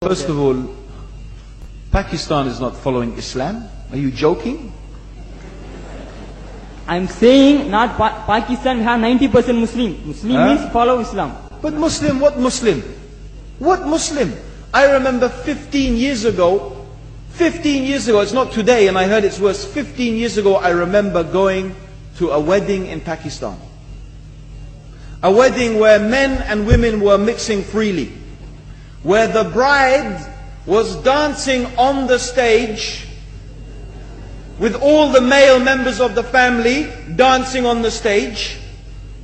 First of all, Pakistan is not following Islam. Are you joking? I'm saying not Pakistan, we have 90% Muslim. Muslim means follow Islam. But Muslim, what Muslim? What Muslim? I remember 15 years ago, it's not today and I heard it's worse. 15 years ago I remember going to a wedding in Pakistan. A wedding where men and women were mixing freely. Where the bride was dancing on the stage with all the male members of the family dancing on the stage.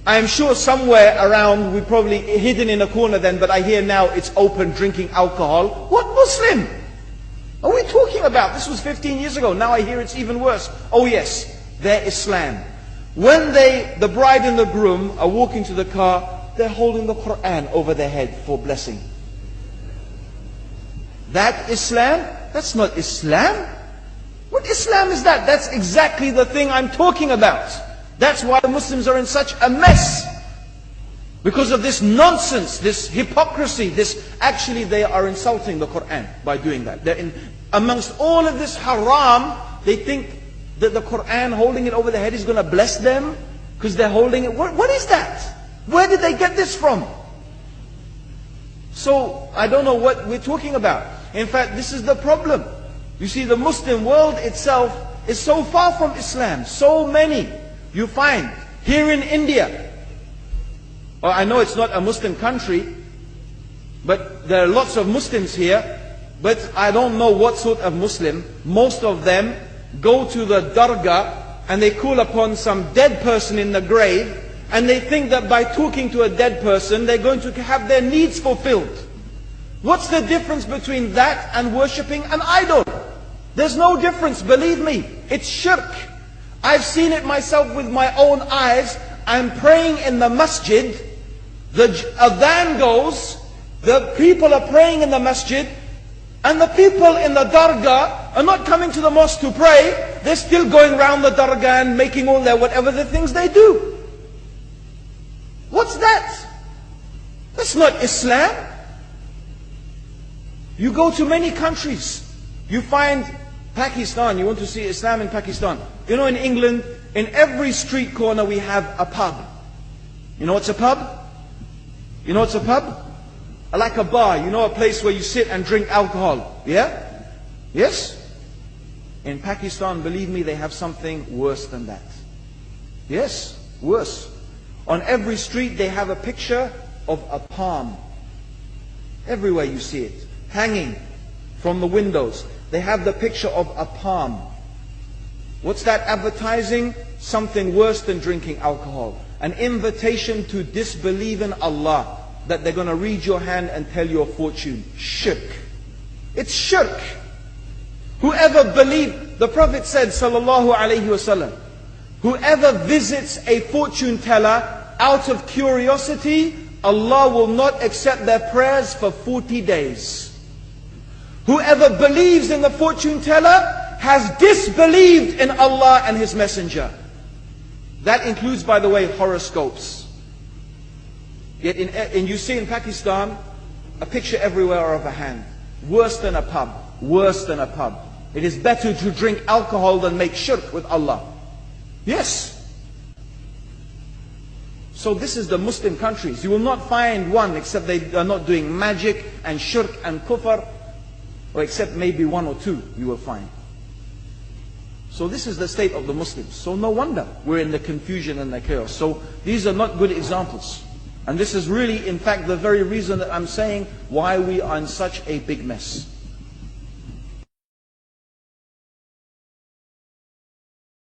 I am sure somewhere around, we probably hidden in a corner then, but I hear now it's open, drinking alcohol. What Muslim are we talking about? This was 15 years ago. Now I hear it's even worse. Oh yes, they're Islam. When the bride and the groom are walking to the car, they're holding the Quran over their head for blessing. That Islam? That's not Islam. What Islam is that? That's exactly the thing I'm talking about. That's why the Muslims are in such a mess. Because of this nonsense, this hypocrisy, actually they are insulting the Quran by doing that. Amongst all of this haram, they think that the Quran, holding it over their head, is going to bless them because they're holding it. What is that? Where did they get this from? So, I don't know what we're talking about. In fact, this is the problem. You see, the Muslim world itself is so far from Islam. So many you find here in India. Well, I know it's not a Muslim country, but there are lots of Muslims here. But I don't know what sort of Muslim. Most of them go to the dargah and they call upon some dead person in the grave, and they think that by talking to a dead person, they're going to have their needs fulfilled. What's the difference between that and worshipping an idol? There's no difference, believe me. It's shirk. I've seen it myself with my own eyes. I'm praying in the masjid. The adhan goes. The people are praying in the masjid. And the people in the dargah are not coming to the mosque to pray. They're still going around the dargah and making all their whatever the things they do. What's that? That's not Islam. You go to many countries. You find Pakistan, you want to see Islam in Pakistan. You know, in England, in every street corner we have a pub. You know what's a pub? You know what's a pub? Like a bar, you know, a place where you sit and drink alcohol. Yeah? Yes? In Pakistan, believe me, they have something worse than that. Yes, worse. On every street they have a picture of a palm. Everywhere you see it. Hanging from the windows. They have the picture of a palm. What's that advertising? Something worse than drinking alcohol. An invitation to disbelieve in Allah. That they're going to read your hand and tell your fortune. Shirk. It's shirk. Whoever believes, the Prophet said, sallallahu alayhi wasallam, whoever visits a fortune teller out of curiosity, Allah will not accept their prayers for 40 days. Whoever believes in the fortune teller has disbelieved in Allah and His Messenger. That includes, by the way, horoscopes. Yet you see in Pakistan, a picture everywhere of a hand. Worse than a pub. Worse than a pub. It is better to drink alcohol than make shirk with Allah. Yes. So this is the Muslim countries. You will not find one except they are not doing magic and shirk and kufr, or except maybe one or two you will find. So this is the state of the Muslims. So no wonder we're in the confusion and the chaos. So these are not good examples. And this is really, in fact, the very reason that I'm saying why we are in such a big mess.